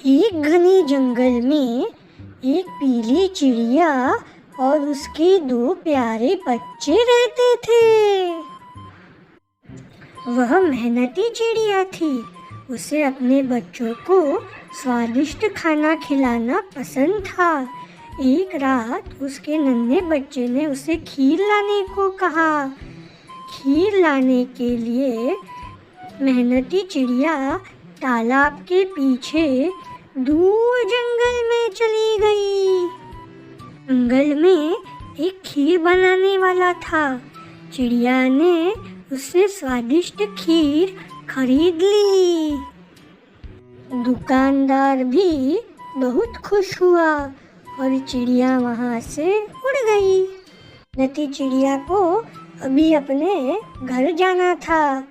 एक घने जंगल में एक पीली चिड़िया और उसके दो प्यारे बच्चे रहते थे। वह मेहनती चिड़िया थी। उसे अपने बच्चों को स्वादिष्ट खाना खिलाना पसंद था। एक रात उसके नन्हे बच्चे ने उसे खीर लाने को कहा। खीर लाने के लिए मेहनती चिड़िया तालाब के पीछे दूर जंगल में चली गई। जंगल में एक खीर बनाने वाला था। चिड़िया ने उससे स्वादिष्ट खीर खरीद ली। दुकानदार भी बहुत खुश हुआ और चिड़िया वहाँ से उड़ गई। मेहनती चिड़िया को अभी अपने घर जाना था।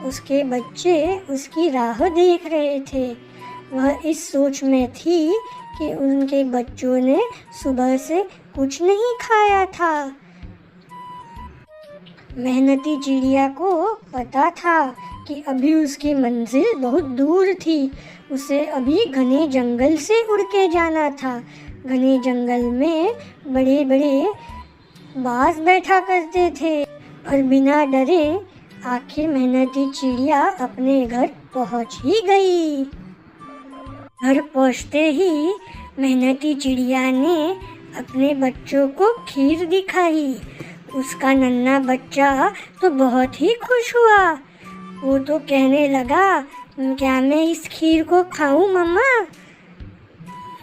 उसके बच्चे उसकी राह देख रहे थे। वह इस सोच में थी कि उनके बच्चों ने सुबह से कुछ नहीं खाया था। मेहनती चिड़िया को पता था कि अभी उसकी मंजिल बहुत दूर थी। उसे अभी घने जंगल से उड़ के जाना था। घने जंगल में बड़े बड़े बाज बैठा करते थे और बिना डरे आखिर मेहनती चिड़िया अपने घर पहुंच ही गई। घर पहुंचते ही मेहनती चिड़िया ने अपने बच्चों को खीर दिखाई। उसका नन्हा बच्चा तो बहुत ही खुश हुआ। वो तो कहने लगा, क्या मैं इस खीर को खाऊं मम्मा?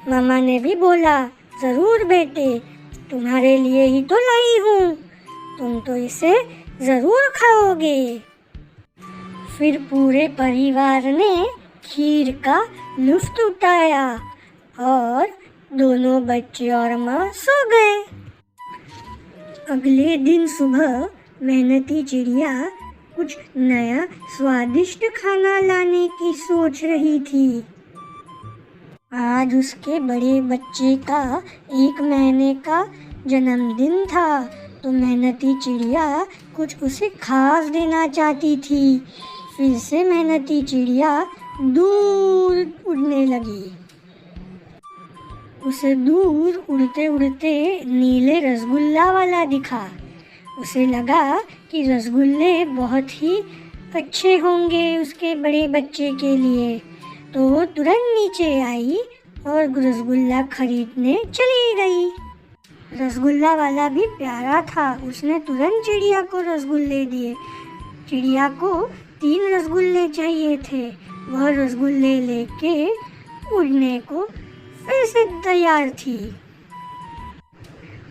मम्मा ने भी बोला, ज़रूर बेटे, तुम्हारे लिए ही तो लाई हूँ, तुम तो इसे ज़रूर खाओगे। फिर पूरे परिवार ने खीर का लुत्फ़ उठाया और दोनों बच्चे और माँ सो गए। अगले दिन सुबह मेहनती चिड़िया कुछ नया स्वादिष्ट खाना लाने की सोच रही थी। आज उसके बड़े बच्चे का 1 महीने का जन्मदिन था, तो मेहनती चिड़िया कुछ उसे खास देना चाहती थी। फिर से मेहनती चिड़िया दूर उड़ने लगी। उसे दूर उड़ते उड़ते नीले रसगुल्ला वाला दिखा। उसे लगा कि रसगुल्ले बहुत ही अच्छे होंगे उसके बड़े बच्चे के लिए, तो वो तुरंत नीचे आई और रसगुल्ला खरीदने चली गई। रसगुल्ला वाला भी प्यारा था। उसने तुरंत चिड़िया को रसगुल्ले दिए। चिड़िया को 3 रसगुल्ले चाहिए थे। वह रसगुल्ले लेके उड़ने को फिर से तैयार थी।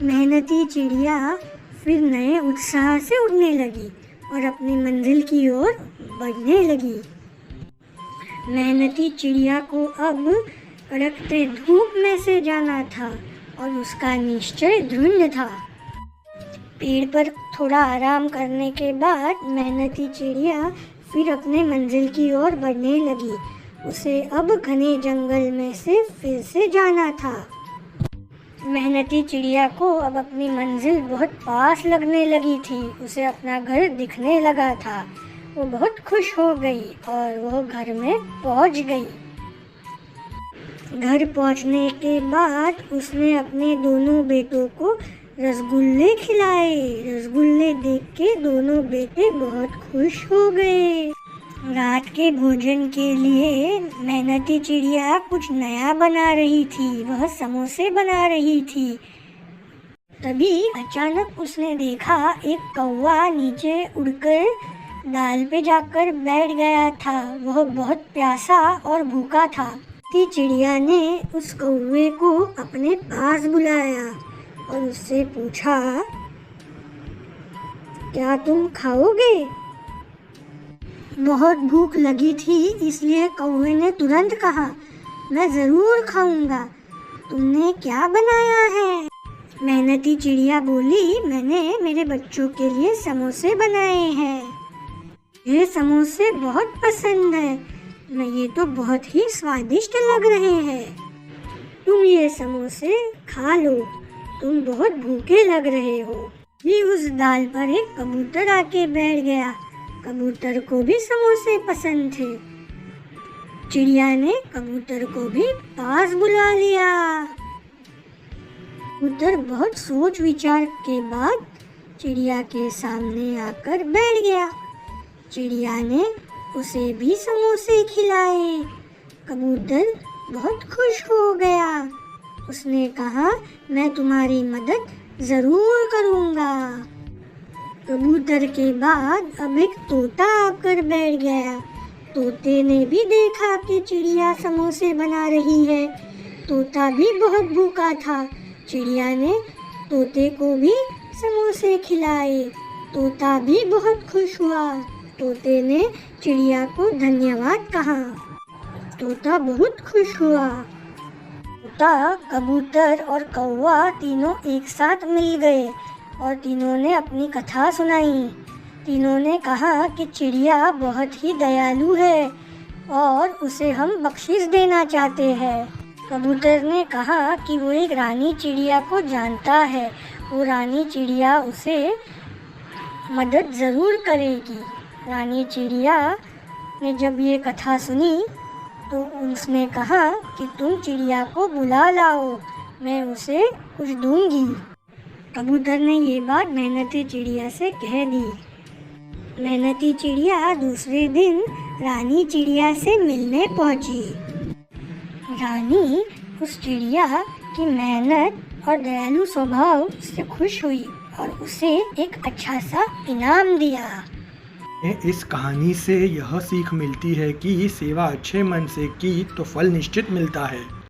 मेहनती चिड़िया फिर नए उत्साह से उड़ने लगी और अपनी मंजिल की ओर बढ़ने लगी। मेहनती चिड़िया को अब कड़कते धूप में से जाना था और उसका निश्चय दृढ़ था। पेड़ पर थोड़ा आराम करने के बाद मेहनती चिड़िया फिर अपने मंजिल की ओर बढ़ने लगी। उसे अब घने जंगल में से फिर से जाना था। मेहनती चिड़िया को अब अपनी मंजिल बहुत पास लगने लगी थी। उसे अपना घर दिखने लगा था। वो बहुत खुश हो गई और वो घर में पहुंच गई। घर पहुंचने के बाद उसने अपने दोनों बेटों को रसगुल्ले खिलाए। रसगुल्ले देख के दोनों बेटे बहुत खुश हो गए। रात के भोजन के लिए मेहनती चिड़िया कुछ नया बना रही थी। वह समोसे बना रही थी। तभी अचानक उसने देखा एक कौवा नीचे उड़कर डाल पे जाकर बैठ गया था। वह बहुत प्यासा और भूखा था। चिड़िया ने उस कौवे को अपने पास बुलाया और उससे पूछा, क्या तुम खाओगे? बहुत भूख लगी थी, इसलिए कौवे ने तुरंत कहा, मैं ज़रूर खाऊंगा। तुमने क्या बनाया है? मेहनती चिड़िया बोली, मैंने मेरे बच्चों के लिए समोसे बनाए हैं। ये समोसे बहुत पसंद है। ये तो बहुत ही स्वादिष्ट लग रहे हैं। तुम ये समोसे खा लो, तुम बहुत भूखे लग रहे हो। भी उस डाल पर एक कबूतर आके बैठ गया। कबूतर को भी समोसे पसंद थे। चिड़िया ने कबूतर को भी पास बुला लिया। कबूतर बहुत सोच विचार के बाद चिड़िया के सामने आकर बैठ गया। चिड़िया ने उसे भी समोसे खिलाए। कबूतर बहुत खुश हो गया। उसने कहा, मैं तुम्हारी मदद ज़रूर करूँगा। कबूतर के बाद अब एक तोता आकर बैठ गया। तोते ने भी देखा कि चिड़िया समोसे बना रही है। तोता भी बहुत भूखा था। चिड़िया ने तोते को भी समोसे खिलाए। तोता भी बहुत खुश हुआ। तोते ने चिड़िया को धन्यवाद कहा। तोता बहुत खुश हुआ। तोता, कबूतर और कौवा तीनों एक साथ मिल गए और तीनों ने अपनी कथा सुनाई। तीनों ने कहा कि चिड़िया बहुत ही दयालु है और उसे हम बख्शिश देना चाहते हैं। कबूतर ने कहा कि वो एक रानी चिड़िया को जानता है, वो रानी चिड़िया उसे मदद ज़रूर करेगी। रानी चिड़िया ने जब ये कथा सुनी तो उसने कहा कि तुम चिड़िया को बुला लाओ, मैं उसे कुछ दूंगी। कबूतर ने ये बात मेहनती चिड़िया से कह दी। मेहनती चिड़िया दूसरे दिन रानी चिड़िया से मिलने पहुंची। रानी उस चिड़िया की मेहनत और दयालु स्वभाव से खुश हुई और उसे एक अच्छा सा इनाम दिया। इस कहानी से यह सीख मिलती है कि सेवा अच्छे मन से की तो फल निश्चित मिलता है।